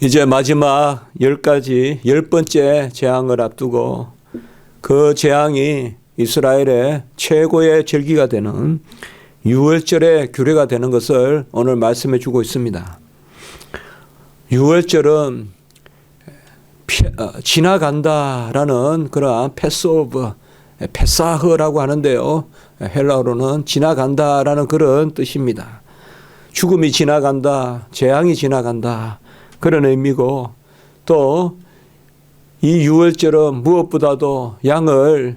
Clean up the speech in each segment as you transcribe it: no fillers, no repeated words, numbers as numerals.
이제 마지막 10가지, 10번째 재앙을 앞두고 그 재앙이 이스라엘의 최고의 절기가 되는 유월절의 규례가 되는 것을 오늘 말씀해 주고 있습니다. 유월절은 지나간다라는 그러한 패스오브, 패사흐라고 하는데요. 헬라어로는 지나간다라는 그런 뜻입니다. 죽음이 지나간다, 재앙이 지나간다 그런 의미고, 또 이 유월절은 무엇보다도 양의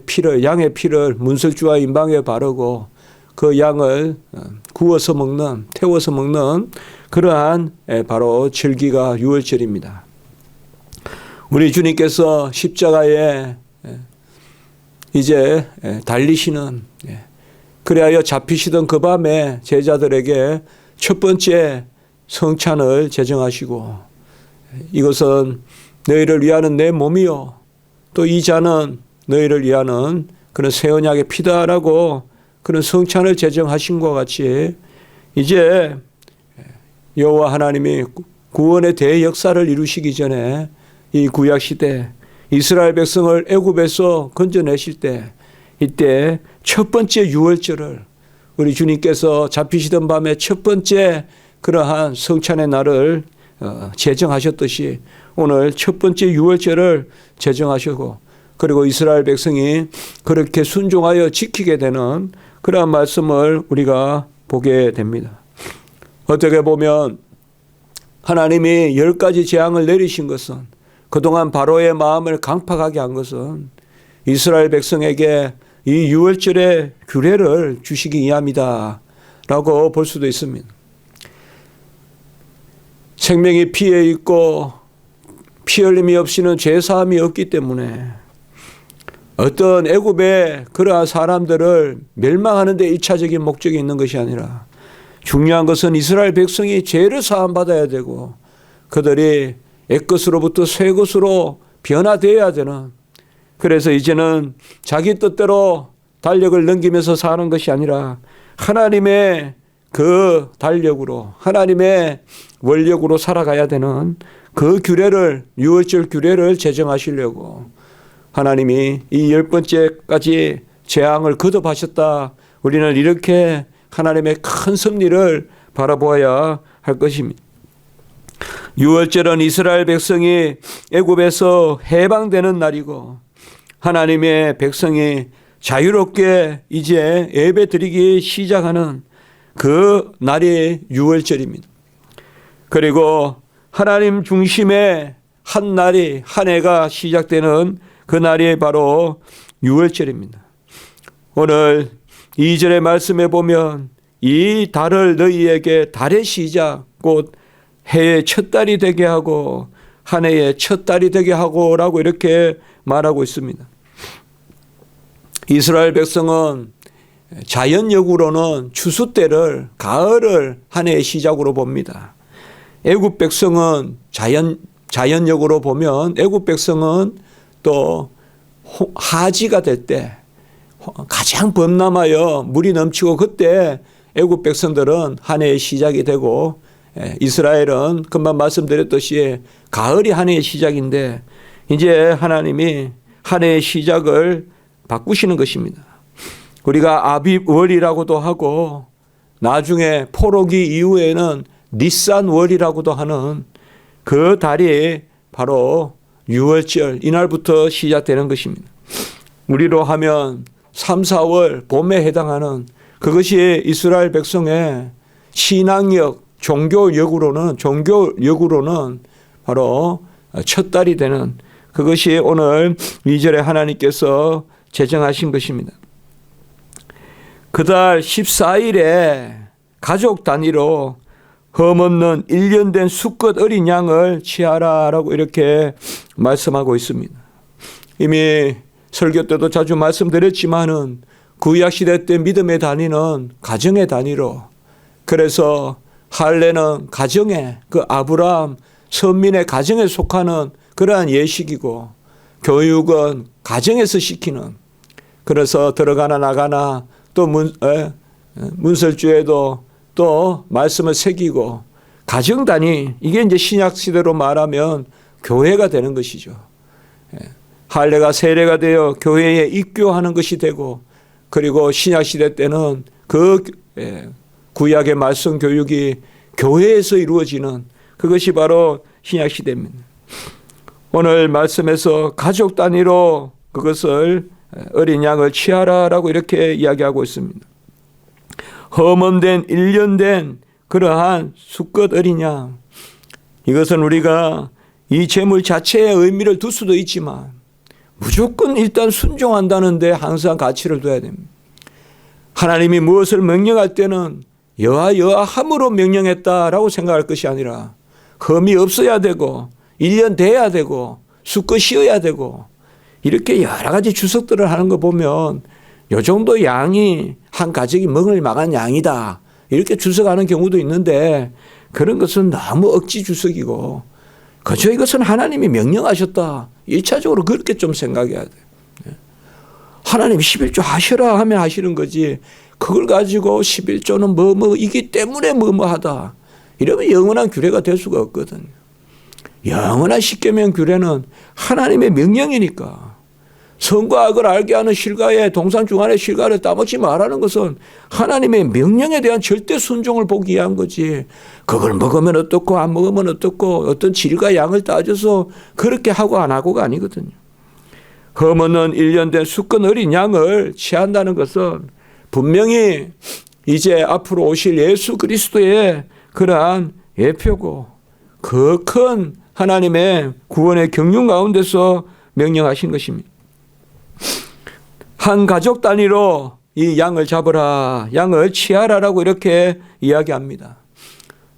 피를 문설주와 임방에 바르고 그 양을 구워서 먹는, 태워서 먹는 그러한 바로 절기가 유월절입니다. 우리 주님께서 십자가에 이제 달리시는, 그리하여 잡히시던 그 밤에 제자들에게 첫 번째 성찬을 제정하시고, 이것은 너희를 위하는 내 몸이요 또 이 잔은 너희를 위하는 그런 새 언약의 피다라고 그런 성찬을 제정하신 것 같이 이제 여호와 하나님이 구원의 대역사를 이루시기 전에 이 구약시대 이스라엘 백성을 애굽에서 건져내실 때, 이때 첫 번째 유월절을 우리 주님께서 잡히시던 밤에 첫 번째 그러한 성찬의 날을 제정하셨듯이 오늘 첫 번째 유월절을 제정하시고, 그리고 이스라엘 백성이 그렇게 순종하여 지키게 되는 그러한 말씀을 우리가 보게 됩니다. 어떻게 보면 하나님이 10가지 재앙을 내리신 것은, 그동안 바로의 마음을 강팍하게 한 것은 이스라엘 백성에게 이 유월절의 규례를 주시기 위함이다 라고 볼 수도 있습니다. 생명이 피에 있고 피 흘림이 없이는 죄 사함이 없기 때문에 어떤 애굽의 그러한 사람들을 멸망하는 데 1차적인 목적이 있는 것이 아니라, 중요한 것은 이스라엘 백성이 죄를 사함 받아야 되고 그들이 옛것으로부터 새 것으로 변화되어야 되는, 그래서 이제는 자기 뜻대로 달력을 넘기면서 사는 것이 아니라 하나님의 그 달력으로, 하나님의 원력으로 살아가야 되는 그 규례를, 유월절 규례를 제정하시려고 하나님이 이 10번째까지 재앙을 거듭하셨다. 우리는 이렇게 하나님의 큰 섭리를 바라보아야 할 것입니다. 유월절은 이스라엘 백성이 애굽에서 해방되는 날이고, 하나님의 백성이 자유롭게 이제 예배드리기 시작하는 그 날이 유월절입니다. 그리고 하나님 중심의 한 날이, 한 해가 시작되는 그 날이 바로 유월절입니다. 오늘 2절의 말씀에 보면 이 달을 너희에게 달의 시작, 곧 해의 첫 달이 되게 하고 한 해의 첫 달이 되게 하고 라고 이렇게 말하고 있습니다. 이스라엘 백성은 자연력으로는 추수 때를, 가을을 한 해의 시작으로 봅니다. 애굽 백성은 자연력으로 보면 애굽 백성은 또 하지가 될 때 가장 범람하여 물이 넘치고, 그때 애굽 백성들은 한 해의 시작이 되고, 이스라엘은 금방 말씀드렸듯이 가을이 한 해의 시작인데 이제 하나님이 한 해의 시작을 바꾸시는 것입니다. 우리가 아빕월이라고도 하고 나중에 포로기 이후에는 니산월이라고도 하는 그 달이 바로 유월절, 이날부터 시작되는 것입니다. 우리로 하면 3, 4월 봄에 해당하는 그것이 이스라엘 백성의 신앙력, 종교력으로는 바로 첫 달이 되는, 그것이 오늘 2절에 하나님께서 제정하신 것입니다. 그달 14일에 가족 단위로 흠없는 1년 된 수컷 어린 양을 취하라라고 이렇게 말씀하고 있습니다. 이미 설교 때도 자주 말씀드렸지만은 구약시대 때 믿음의 단위는 가정의 단위로, 그래서 할례는 가정의, 그 아브라함 선민의 가정에 속하는 그러한 예식이고, 교육은 가정에서 시키는, 그래서 들어가나 나가나 또 문설주에도 또 말씀을 새기고, 가정 단위, 이게 이제 신약 시대로 말하면 교회가 되는 것이죠. 할례가 세례가 되어 교회에 입교하는 것이 되고, 그리고 신약 시대 때는 그 구약의 말씀 교육이 교회에서 이루어지는 그것이 바로 신약 시대입니다. 오늘 말씀에서 가족 단위로 그것을 어린 양을 취하라라고 이렇게 이야기하고 있습니다. 허멈된 1년 된 그러한 수컷 어린 양, 이것은 우리가 이 제물 자체의 의미를 둘 수도 있지만 무조건 일단 순종한다는데 항상 가치를 둬야 됩니다. 하나님이 무엇을 명령할 때는 여하함으로 명령했다라고 생각할 것이 아니라 흠이 없어야 되고 1년 돼야 되고 수컷이어야 되고 이렇게 여러 가지 주석들을 하는 거 보면 요 정도 양이 한 가족이 먹을 만한 양이다 이렇게 주석하는 경우도 있는데, 그런 것은 너무 억지 주석이고 그저 이것은 하나님이 명령하셨다, 1차적으로 그렇게 좀 생각해야 돼요. 하나님 11조 하시라 하면 하시는 거지, 그걸 가지고 11조는 이기 때문에 하다 이러면 영원한 규례가 될 수가 없거든요. 영원한 십계명 규례는 하나님의 명령이니까, 선과 악을 알게 하는 실과에 동산 중간에 실과를 따먹지 말라는 것은 하나님의 명령에 대한 절대 순종을 보기 위한 거지, 그걸 먹으면 어떻고 안 먹으면 어떻고 어떤 질과 양을 따져서 그렇게 하고 안 하고가 아니거든요. 흠없는 1년 된 수컷 어린 양을 취한다는 것은 분명히 이제 앞으로 오실 예수 그리스도의 그러한 예표고, 그 큰 하나님의 구원의 경륜 가운데서 명령하신 것입니다. 한 가족 단위로 이 양을 잡으라, 양을 취하라라고 이렇게 이야기합니다.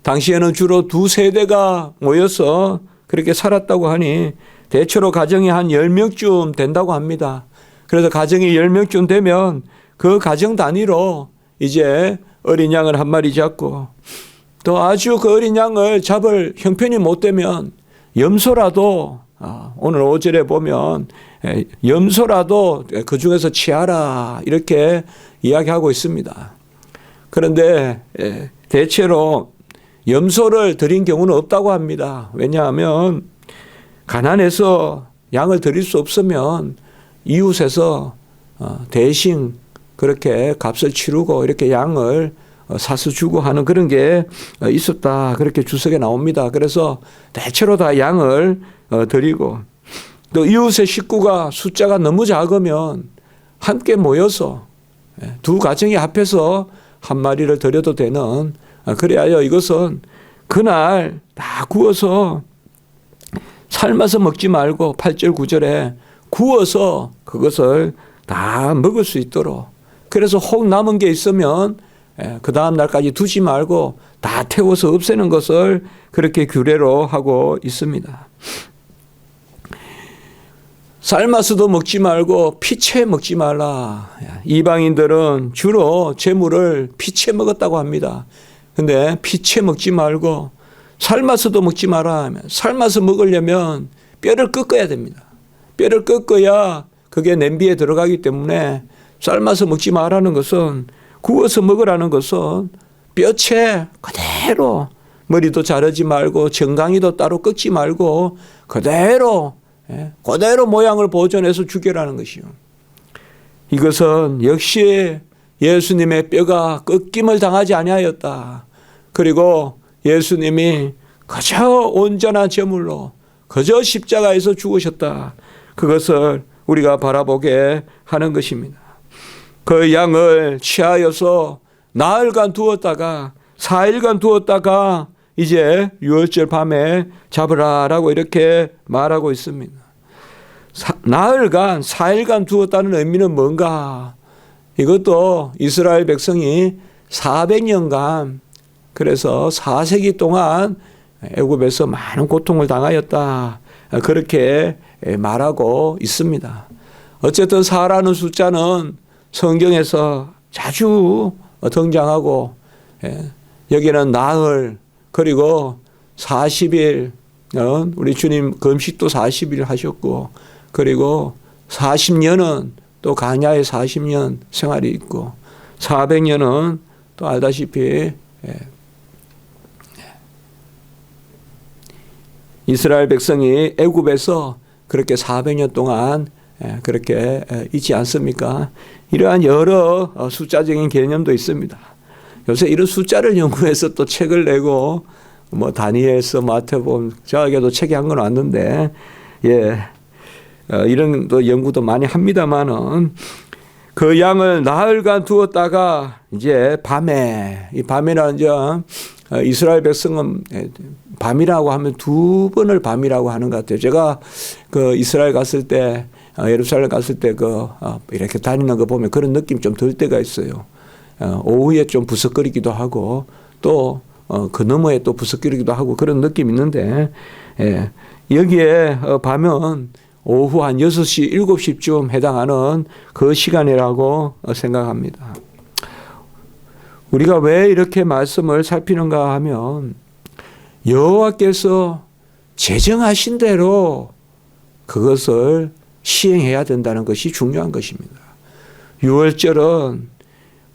당시에는 주로 두 세대가 모여서 그렇게 살았다고 하니 대체로 가정이 한 10명쯤 된다고 합니다. 그래서 가정이 10명쯤 되면 그 가정 단위로 이제 어린 양을 한 마리 잡고, 또 아주 그 어린 양을 잡을 형편이 못 되면 염소라도, 오늘 5절에 보면 염소라도 그 중에서 취하라 이렇게 이야기하고 있습니다. 그런데 대체로 염소를 드린 경우는 없다고 합니다. 왜냐하면 가난해서 양을 드릴 수 없으면 이웃에서 대신 그렇게 값을 치르고 이렇게 양을 사서 주고 하는 그런 게 있었다, 그렇게 주석에 나옵니다. 그래서 대체로 다 양을 드리고, 또 이웃의 식구가 숫자가 너무 작으면 함께 모여서 두 가정이 합해서 한 마리를 드려도 되는, 그래야 이것은 그날 다 구워서 삶아서 먹지 말고 8절 9절에 구워서 그것을 다 먹을 수 있도록, 그래서 혹 남은 게 있으면 그 다음 날까지 두지 말고 다 태워서 없애는 것을 그렇게 규례로 하고 있습니다. 삶아서도 먹지 말고 피채 먹지 말라. 이방인들은 주로 제물을 피채 먹었다고 합니다. 근데 피채 먹지 말고 삶아서도 먹지 마라 하면, 삶아서 먹으려면 뼈를 꺾어야 됩니다. 뼈를 꺾어야 그게 냄비에 들어가기 때문에 삶아서 먹지 말라는 것은, 구워서 먹으라는 것은 뼈채 그대로, 머리도 자르지 말고 정강이도 따로 꺾지 말고 그대로 모양을 보존해서 죽여라는 것이요. 이것은 역시 예수님의 뼈가 꺾임을 당하지 아니하였다. 그리고 예수님이 그저 온전한 제물로 그저 십자가에서 죽으셨다. 그것을 우리가 바라보게 하는 것입니다. 그 양을 취하여서 나흘간 두었다가 4일간 두었다가 이제 6월절 밤에 잡으라라고 이렇게 말하고 있습니다. 나흘간 4일간 두었다는 의미는 뭔가? 이것도 이스라엘 백성이 400년간, 그래서 4세기 동안 애굽에서 많은 고통을 당하였다, 그렇게 말하고 있습니다. 어쨌든 4라는 숫자는 성경에서 자주 등장하고, 여기는 나흘, 그리고 40일, 우리 주님 금식도 40일 하셨고, 그리고 40년은 또 가냐의 40년 생활이 있고, 400년은 또 알다시피 이스라엘 백성이 애굽에서 그렇게 400년 동안 그렇게 있지 않습니까? 이러한 여러 숫자적인 개념도 있습니다. 요새 이런 숫자를 연구해서 또 책을 내고 뭐 다니엘서 마태복음 저에게도 책이 한 건 왔는데 이런 또 연구도 많이 합니다만은 그 양을 나흘간 두었다가 이제 밤에 이 밤이라는 점 이스라엘 백성은 밤이라고 하면 두 번을 밤이라고 하는 것 같아요. 제가 그 이스라엘 갔을 때 예루살렘 갔을 때 이렇게 다니는 거 보면 그런 느낌 좀 들 때가 있어요. 오후에 좀 부석거리기도 하고 또 그 너머에 또 부석거리기도 하고 그런 느낌이 있는데 여기에 밤은 오후 한 6시, 7시쯤 해당하는 그 시간이라고 생각합니다. 우리가 왜 이렇게 말씀을 살피는가 하면 여호와께서 제정하신 대로 그것을 시행해야 된다는 것이 중요한 것입니다. 유월절은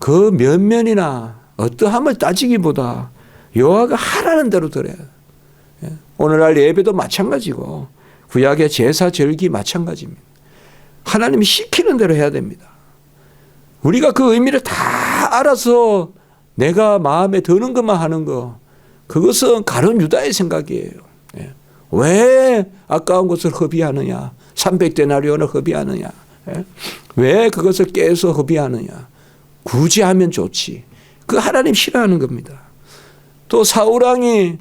그 면면이나 어떠함을 따지기보다 여호와가 하라는 대로 들어야 돼요. 오늘날 예배도 마찬가지고 구약의 제사 절기 마찬가지입니다. 하나님이 시키는 대로 해야 됩니다. 우리가 그 의미를 다 알아서 내가 마음에 드는 것만 하는 거, 그것은 가룟 유다의 생각이에요. 왜 아까운 것을 허비하느냐? 300데나리온을 허비하느냐? 왜 그것을 깨서 허비하느냐? 굳이 하면 좋지. 그 하나님 싫어하는 겁니다. 또 사울왕이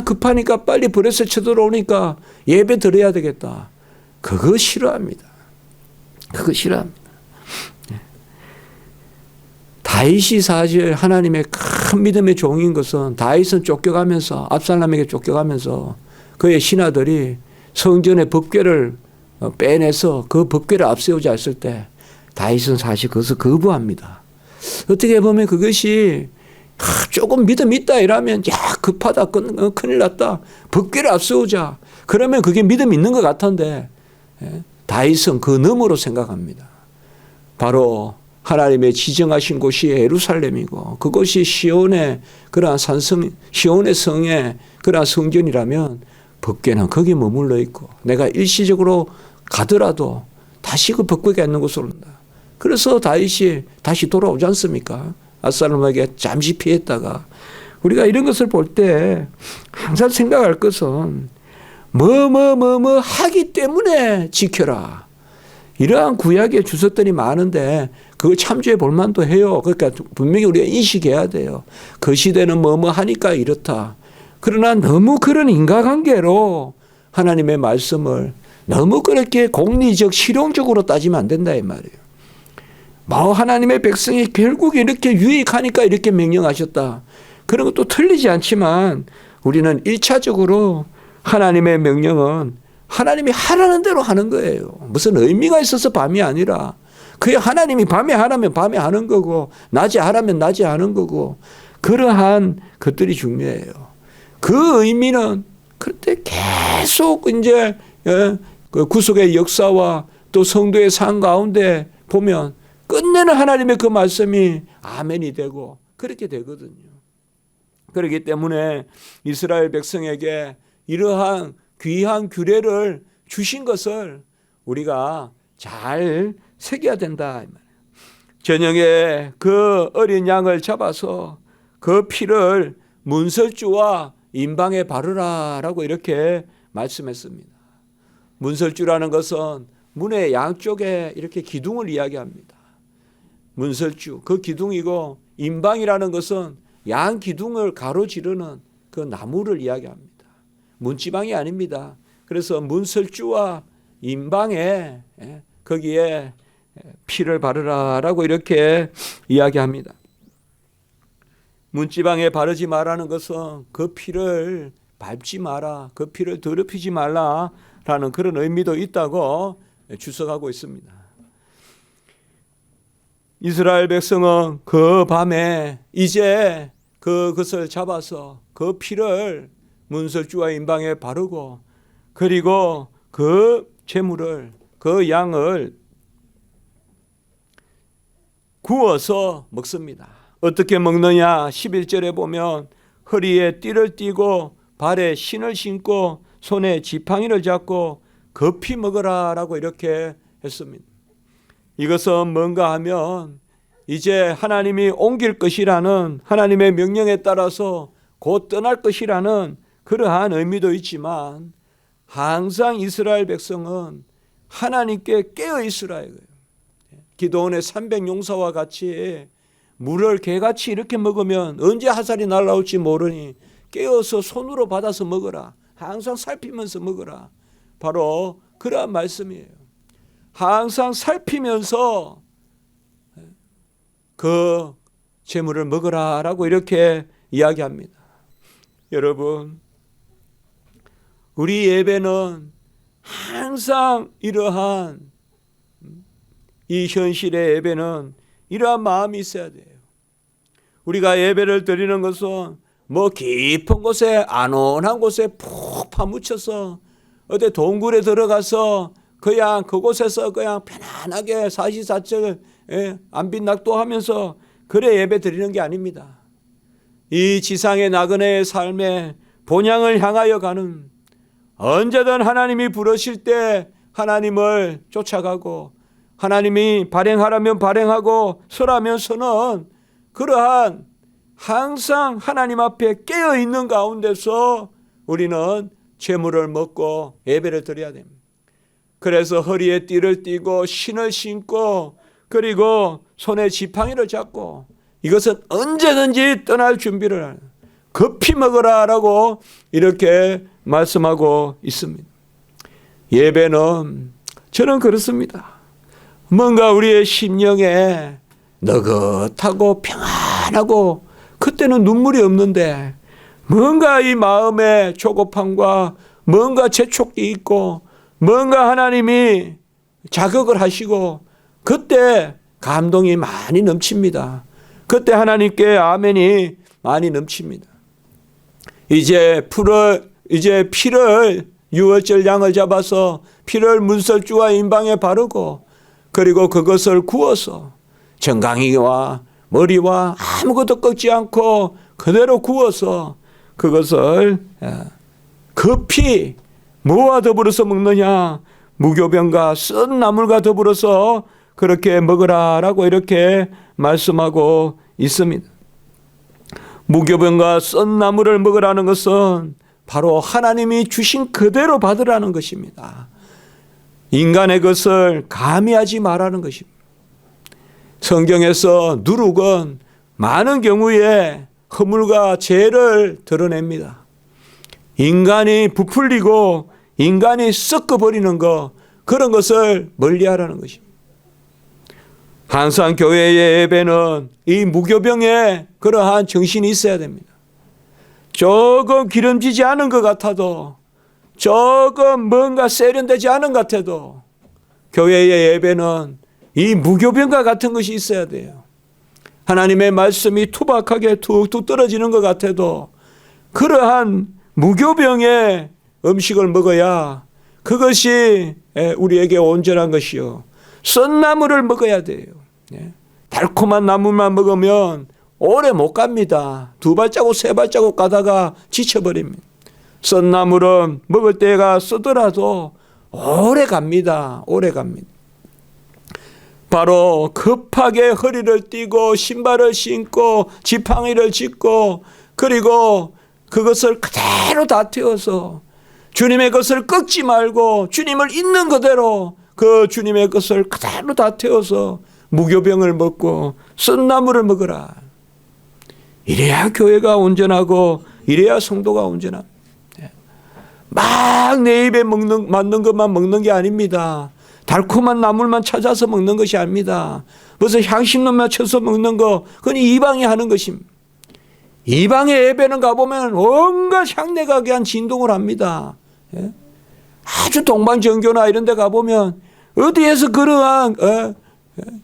급하니까 빨리 브레스 쳐들어오니까 예배 드려야 되겠다. 그거 싫어합니다. 그거 싫어합니다. 다윗이 사실 하나님의 큰 믿음의 종인 것은 다윗은 쫓겨가면서 압살롬에게 쫓겨가면서 그의 신하들이 성전의 법궤를 빼내서 그 법궤를 앞세우자 했을 때 다윗은 사실 그것을 거부합니다. 어떻게 보면 그것이 조금 믿음 있다 이러면 급하다 큰일 났다 법궤를 앞세우자 그러면 그게 믿음 있는 것 같은데 다윗은 그 너머로 생각합니다. 바로 하나님의 지정하신 곳이 예루살렘이고 그것이 시온의 그러한 시온의 성의 그러한 성전이라면 법궤는 거기에 머물러 있고 내가 일시적으로 가더라도 다시 그 법궤가 있는 곳으로 온다. 그래서 다윗이 다시 돌아오지 않습니까? 압살롬에게 잠시 피했다가 우리가 이런 것을 볼 때 항상 생각할 것은 뭐 하기 때문에 지켜라. 이러한 구약의 주석들이 많은데 그걸 참조해 볼 만도 해요. 그러니까 분명히 우리가 인식해야 돼요. 그 시대는 뭐 하니까 이렇다. 그러나 너무 그런 인과관계로 하나님의 말씀을 너무 그렇게 공리적 실용적으로 따지면 안 된다 이 말이에요. 뭐 하나님의 백성이 결국 이렇게 유익하니까 이렇게 명령하셨다. 그런 것도 틀리지 않지만 우리는 1차적으로 하나님의 명령은 하나님이 하라는 대로 하는 거예요. 무슨 의미가 있어서 밤이 아니라 그게 하나님이 밤에 하라면 밤에 하는 거고 낮에 하라면 낮에 하는 거고 그러한 것들이 중요해요. 그 의미는 그때 계속 이제 그 구속의 역사와 또 성도의 삶 가운데 보면 끝내는 하나님의 그 말씀이 아멘이 되고 그렇게 되거든요. 그렇기 때문에 이스라엘 백성에게 이러한 귀한 규례를 주신 것을 우리가 잘 새겨야 된다. 저녁에 그 어린 양을 잡아서 그 피를 문설주와 임방에 바르라라고 이렇게 말씀했습니다. 문설주라는 것은 문의 양쪽에 이렇게 기둥을 이야기합니다. 문설주 그 기둥이고 임방이라는 것은 양 기둥을 가로지르는 그 나무를 이야기합니다. 문지방이 아닙니다. 그래서 문설주와 임방에 거기에 피를 바르라라고 이렇게 이야기합니다. 문지방에 바르지 말라는 것은 그 피를 밟지 마라, 그 피를 더럽히지 말라라는 그런 의미도 있다고 주석하고 있습니다. 이스라엘 백성은 그 밤에 이제 그것을 잡아서 그 피를 문설주와 임방에 바르고 그리고 그 제물을 그 양을 구워서 먹습니다. 어떻게 먹느냐? 11절에 보면 허리에 띠를 띠고 발에 신을 신고 손에 지팡이를 잡고 급히 먹으라라고 이렇게 했습니다. 이것은 뭔가 하면 이제 하나님이 옮길 것이라는 하나님의 명령에 따라서 곧 떠날 것이라는 그러한 의미도 있지만 항상 이스라엘 백성은 하나님께 깨어 있으라 이거예요. 기도원의 300용사와 같이 물을 개같이 이렇게 먹으면 언제 화살이 날아올지 모르니 깨어서 손으로 받아서 먹어라. 항상 살피면서 먹어라. 바로 그러한 말씀이에요. 항상 살피면서 그 재물을 먹으라라고 이렇게 이야기합니다. 여러분, 우리 예배는 항상 이러한 이 현실의 예배는 이러한 마음이 있어야 돼요. 우리가 예배를 드리는 것은 뭐 깊은 곳에 안온한 곳에 푹 파묻혀서 어디 동굴에 들어가서 그냥 그곳에서 그냥 편안하게 사시사철 안빈낙도하면서 그래 예배 드리는 게 아닙니다. 이 지상의 나그네의 삶에 본향을 향하여 가는 언제든 하나님이 부르실 때 하나님을 쫓아가고 하나님이 발행하라면 발행하고 서라면 서는 그러한 항상 하나님 앞에 깨어있는 가운데서 우리는 재물을 먹고 예배를 드려야 됩니다. 그래서 허리에 띠를 띠고 신을 신고 그리고 손에 지팡이를 잡고 이것은 언제든지 떠날 준비를 하는 급히 먹으라라고 이렇게 말씀하고 있습니다. 예배는 저는 그렇습니다. 뭔가 우리의 심령에 느긋하고 평안하고 그때는 눈물이 없는데 뭔가 이 마음에 조급함과 뭔가 재촉이 있고 뭔가 하나님이 자극을 하시고 그때 감동이 많이 넘칩니다. 그때 하나님께 아멘이 많이 넘칩니다. 이제 피를 유월절 양을 잡아서 피를 문설주와 인방에 바르고 그리고 그것을 구워서 정강이와 머리와 아무것도 꺾지 않고 그대로 구워서 그것을 급히 뭐와 더불어서 먹느냐? 무교병과 쓴 나물과 더불어서 그렇게 먹으라라고 이렇게 말씀하고 있습니다. 무교병과 쓴 나물을 먹으라는 것은 바로 하나님이 주신 그대로 받으라는 것입니다. 인간의 것을 가미하지 말라는 것입니다. 성경에서 누룩은 많은 경우에 허물과 죄를 드러냅니다. 인간이 부풀리고 인간이 썩어버리는 것 그런 것을 멀리하라는 것입니다. 항상 교회의 예배는 이 무교병에 그러한 정신이 있어야 됩니다. 조금 기름지지 않은 것 같아도 조금 뭔가 세련되지 않은 것 같아도 교회의 예배는 이 무교병과 같은 것이 있어야 돼요. 하나님의 말씀이 투박하게 툭툭 떨어지는 것 같아도 그러한 무교병의 음식을 먹어야 그것이 우리에게 온전한 것이요. 쓴 나물을 먹어야 돼요. 달콤한 나물만 먹으면 오래 못 갑니다. 2발자국 3발자국 가다가 지쳐버립니다. 쓴 나물은 먹을 때가 쓰더라도 오래 갑니다. 오래 갑니다. 바로 급하게 허리를 띠고 신발을 신고 지팡이를 짚고 그리고 그것을 그대로 다 태워서 주님의 것을 꺾지 말고 주님을 있는 그대로 그 주님의 것을 그대로 다 태워서 무교병을 먹고 쓴 나물을 먹으라. 이래야 교회가 온전하고 이래야 성도가 온전합니다. 막 내 입에 맞는 것만 먹는 게 아닙니다. 달콤한 나물만 찾아서 먹는 것이 아닙니다. 무슨 향신료만 쳐서 먹는 거 그건 이방이 하는 것입니다. 이방의 예배는 가보면 온갖 향내가 그냥 진동을 합니다. 아주 동방정교나 이런 데 가보면 어디에서 그러한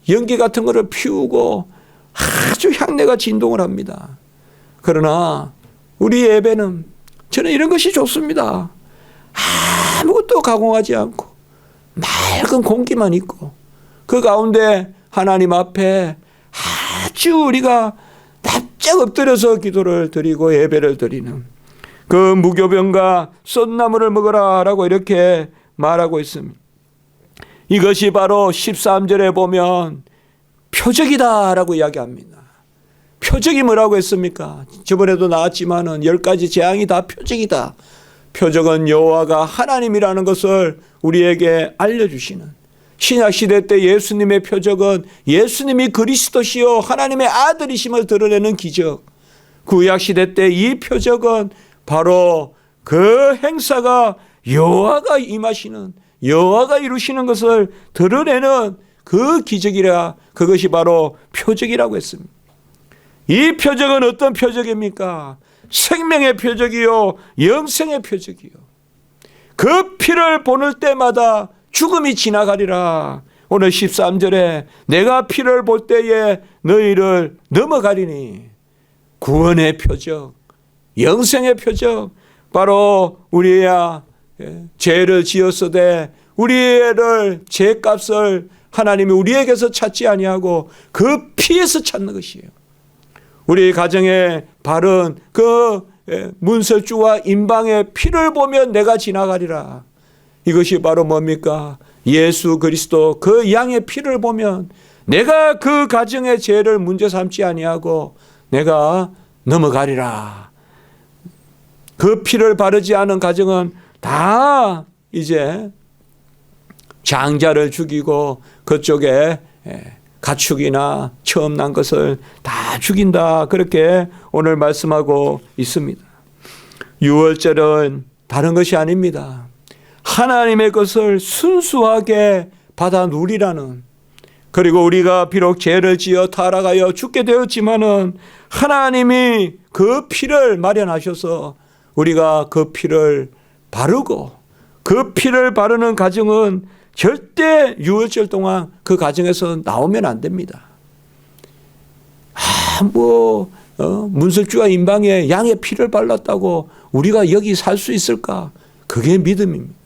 연기 같은 거를 피우고 아주 향내가 진동을 합니다. 그러나 우리 예배는 저는 이런 것이 좋습니다. 아무것도 가공하지 않고 맑은 공기만 있고 그 가운데 하나님 앞에 아주 우리가 납작 엎드려서 기도를 드리고 예배를 드리는 그 무교병과 쏜나물을 먹어라라고 이렇게 말하고 있습니다. 이것이 바로 13절에 보면 표적이다라고 이야기합니다. 표적이 뭐라고 했습니까? 저번에도 나왔지만은 10가지 재앙이 다 표적이다. 표적은 여호와가 하나님이라는 것을 우리에게 알려주시는, 신약시대 때 예수님의 표적은 예수님이 그리스도시요 하나님의 아들이심을 드러내는 기적. 구약시대 때 이 표적은 바로 그 행사가 여호와가 임하시는, 여호와가 이루시는 것을 드러내는 그 기적이라, 그것이 바로 표적이라고 했습니다. 이 표적은 어떤 표적입니까? 생명의 표적이요, 영생의 표적이요. 그 피를 보는 때마다 죽음이 지나가리라. 오늘 13절에 내가 피를 볼 때에 너희를 넘어가리니, 구원의 표적, 영생의 표적, 바로 우리야 죄를 지었으되 우리를 죄값을 하나님이 우리에게서 찾지 아니하고 그 피에서 찾는 것이에요. 우리 가정에 바른 그 문설주와 임방의 피를 보면 내가 지나가리라. 이것이 바로 뭡니까? 예수 그리스도 그 양의 피를 보면 내가 그 가정의 죄를 문제 삼지 아니하고 내가 넘어가리라. 그 피를 바르지 않은 가정은 다 이제 장자를 죽이고 그쪽에 가축이나 처음 난 것을 다 죽인다. 그렇게 오늘 말씀하고 있습니다. 유월절은 다른 것이 아닙니다. 하나님의 것을 순수하게 받아 누리라는, 그리고 우리가 비록 죄를 지어 타락하여 죽게 되었지만은 하나님이 그 피를 마련하셔서 우리가 그 피를 바르고, 그 피를 바르는 가정은 절대 유월절 동안 그 가정에서 나오면 안 됩니다. 문설주와 임방에 양의 피를 발랐다고 우리가 여기 살 수 있을까? 그게 믿음입니다.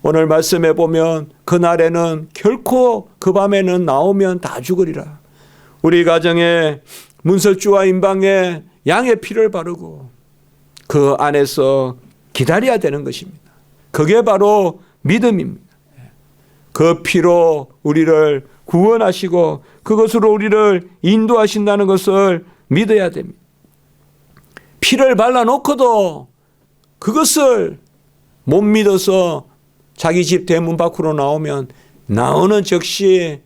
오늘 말씀해 보면 그날에는 결코 그 밤에는 나오면 다 죽으리라. 우리 가정에 문설주와 임방에 양의 피를 바르고 그 안에서 기다려야 되는 것입니다. 그게 바로 믿음입니다. 그 피로 우리를 구원하시고 그것으로 우리를 인도하신다는 것을 믿어야 됩니다. 피를 발라놓고도 그것을 못 믿어서 자기 집 대문 밖으로 나오면 나오는 즉시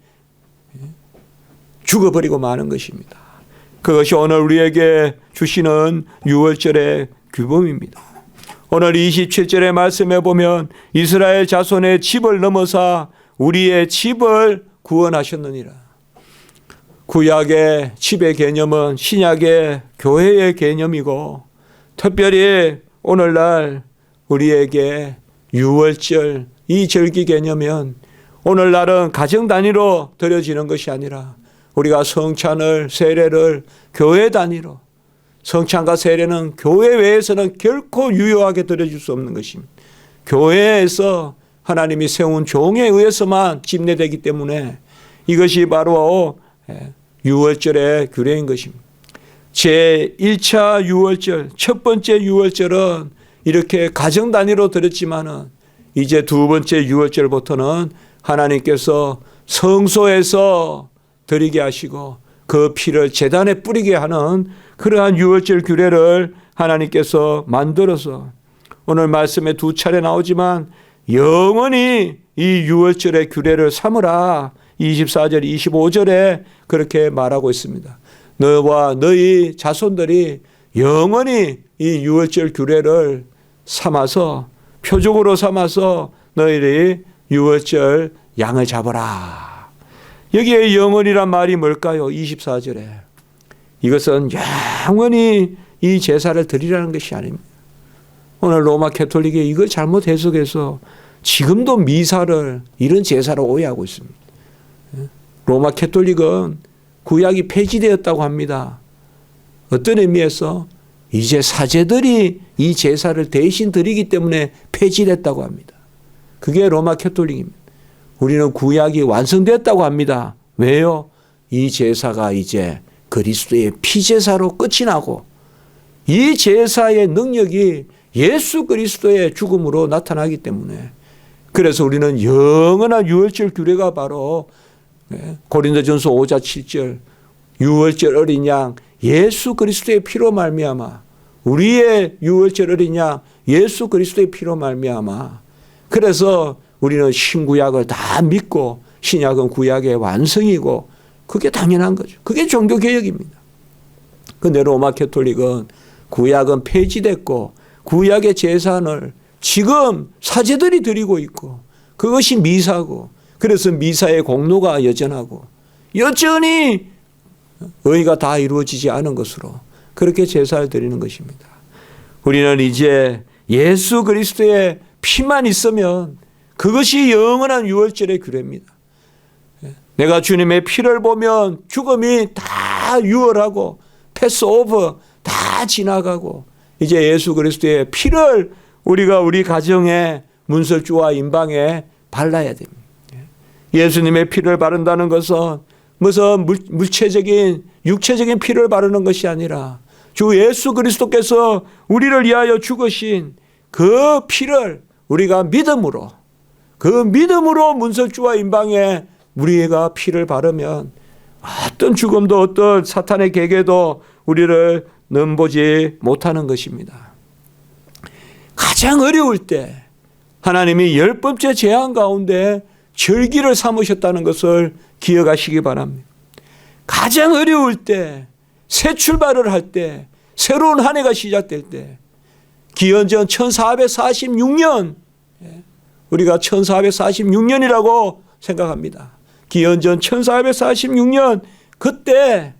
죽어버리고 마는 것입니다. 그것이 오늘 우리에게 주시는 유월절의 규범입니다. 오늘 27절의 말씀에 보면 이스라엘 자손의 집을 넘어서 우리의 집을 구원하셨느니라. 구약의 집의 개념은 신약의 교회의 개념이고, 특별히 오늘날 우리에게 유월절 이 절기 개념은 오늘날은 가정 단위로 드려지는 것이 아니라 우리가 성찬을, 세례를 교회 단위로, 성찬과 세례는 교회 외에서는 결코 유효하게 드려줄 수 없는 것입니다. 교회에서 하나님이 세운 종에 의해서만 집례되기 때문에 이것이 바로 유월절의 규례인 것입니다. 제1차 유월절, 첫 번째 유월절은 이렇게 가정 단위로 드렸지만은 이제 두 번째 유월절부터는 하나님께서 성소에서 드리게 하시고 그 피를 제단에 뿌리게 하는 그러한 유월절 규례를 하나님께서 만들어서 오늘 말씀에 두 차례 나오지만 영원히 이 유월절의 규례를 삼으라. 24절, 25절에 그렇게 말하고 있습니다. 너와 너희 자손들이 영원히 이 유월절 규례를 삼아서, 표적으로 삼아서 너희들이 유월절 양을 잡아라. 여기에 영원이란 말이 뭘까요? 24절에. 이것은 영원히 이 제사를 드리라는 것이 아닙니다. 오늘 로마 캐톨릭이 이걸 잘못 해석해서 지금도 미사를 이런 제사로 오해하고 있습니다. 로마 캐톨릭은 구약이 폐지되었다고 합니다. 어떤 의미에서 이제 사제들이 이 제사를 대신 드리기 때문에 폐지됐다고 합니다. 그게 로마 캐톨릭입니다. 우리는 구약이 완성됐다고 합니다. 왜요? 이 제사가 이제 그리스도의 피제사로 끝이 나고 이 제사의 능력이 예수 그리스도의 죽음으로 나타나기 때문에, 그래서 우리는 영원한 유월절 규례가 바로 고린도전서 5장 7절 유월절 어린 양 예수 그리스도의 피로 말미암아, 우리의 유월절 어린 양 예수 그리스도의 피로 말미암아. 그래서 우리는 신구약을 다 믿고 신약은 구약의 완성이고, 그게 당연한 거죠. 그게 종교개혁입니다. 근데 로마 캐톨릭은 구약은 폐지됐고 구약의 제사를 지금 사제들이 드리고 있고, 그것이 미사고, 그래서 미사의 공로가 여전하고 여전히 의가 다 이루어지지 않은 것으로 그렇게 제사를 드리는 것입니다. 우리는 이제 예수 그리스도의 피만 있으면 그것이 영원한 유월절의 규례입니다. 내가 주님의 피를 보면 죽음이 다 유월하고 패스오버 다 지나가고, 이제 예수 그리스도의 피를 우리가 우리 가정에 문설주와 임방에 발라야 됩니다. 예수님의 피를 바른다는 것은 무슨 물체적인 육체적인 피를 바르는 것이 아니라 주 예수 그리스도께서 우리를 위하여 죽으신 그 피를 우리가 믿음으로, 그 믿음으로 문설주와 임방에 우리가 피를 바르면 어떤 죽음도 어떤 사탄의 계계도 우리를 넘보지 못하는 것입니다. 가장 어려울 때 하나님이 10번째 재앙 가운데 절기를 삼으셨다는 것을 기억하시기 바랍니다. 가장 어려울 때, 새 출발을 할 때, 새로운 한 해가 시작될 때, 기원전 1446년, 우리가 1446년이라고 생각합니다. 기원전 1446년, 그때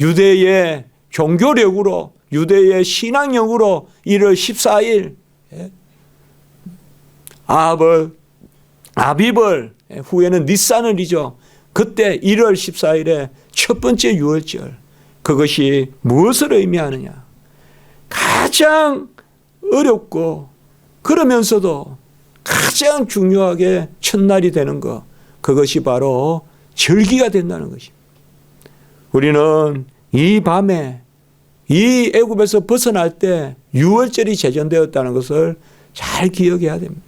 유대의 종교력으로, 유대의 신앙력으로 1월 14일 아비벌, 후에는 니산을이죠. 그때 1월 14일에 첫 번째 유월절, 그것이 무엇을 의미하느냐? 가장 어렵고 그러면서도 가장 중요하게 첫날이 되는 것, 그것이 바로 절기가 된다는 것입니다. 우리는 이 밤에 이 애굽에서 벗어날 때 유월절이 제정되었다는 것을 잘 기억해야 됩니다.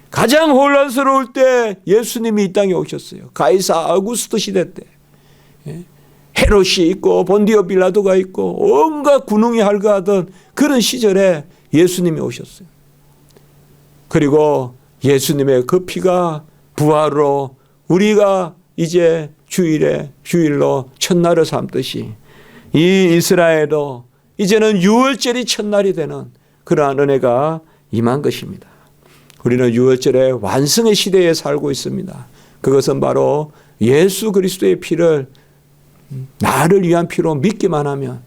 가장 혼란스러울 때 예수님이 이 땅에 오셨어요. 가이사 아우구스토 시대 때. 헤롯이 있고 본디오 빌라도가 있고 온갖 군웅이 할거하던 그런 시절에 예수님이 오셨어요. 그리고 예수님의 그 피가 부활로 우리가 이제 주일로 첫날을 삼듯이 이 이스라엘도 이제는 유월절이 첫날이 되는 그러한 은혜가 임한 것입니다. 우리는 유월절의 완성의 시대에 살고 있습니다. 그것은 바로 예수 그리스도의 피를 나를 위한 피로 믿기만 하면,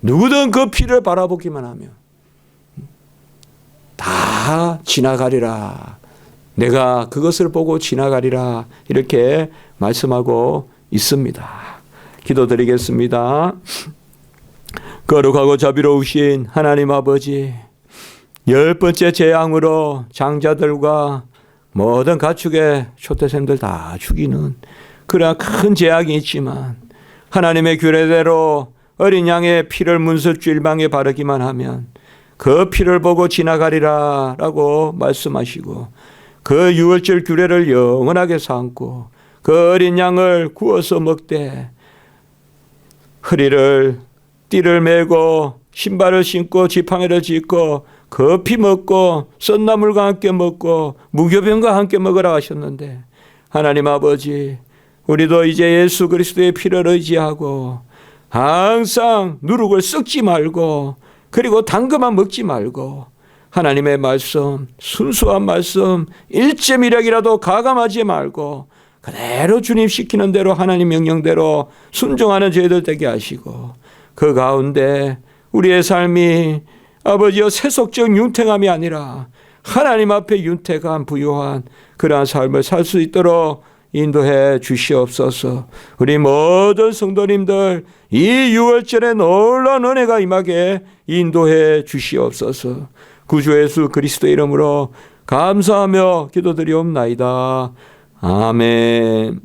누구든 그 피를 바라보기만 하면 다 지나가리라. 내가 그것을 보고 지나가리라. 이렇게 말씀하고 있습니다. 기도드리겠습니다. 거룩하고 자비로우신 하나님 아버지, 10번째 재앙으로 장자들과 모든 가축의 초태생들 다 죽이는 그러한 큰 재앙이 있지만, 하나님의 규례대로 어린 양의 피를 문설주 일방에 바르기만 하면 그 피를 보고 지나가리라 라고 말씀하시고, 그 유월절 규례를 영원하게 삼고 그 어린 양을 구워서 먹되 띠를 메고 신발을 신고 지팡이를 짚고 그 피 먹고 썬나물과 함께 먹고 무교병과 함께 먹으라 하셨는데, 하나님 아버지, 우리도 이제 예수 그리스도의 피를 의지하고 항상 누룩을 썩지 말고, 그리고 단 것만 먹지 말고 하나님의 말씀, 순수한 말씀 1.1약이라도 가감하지 말고 그대로 주님 시키는 대로 하나님 명령대로 순종하는 저희들 되게 하시고, 그 가운데 우리의 삶이 아버지여 세속적 윤택함이 아니라 하나님 앞에 윤택한 부유한 그러한 삶을 살 수 있도록 인도해 주시옵소서. 우리 모든 성도님들 이 유월절에 놀라운 은혜가 임하게 인도해 주시옵소서. 구주 예수 그리스도의 이름으로 감사하며 기도드리옵나이다. 아멘.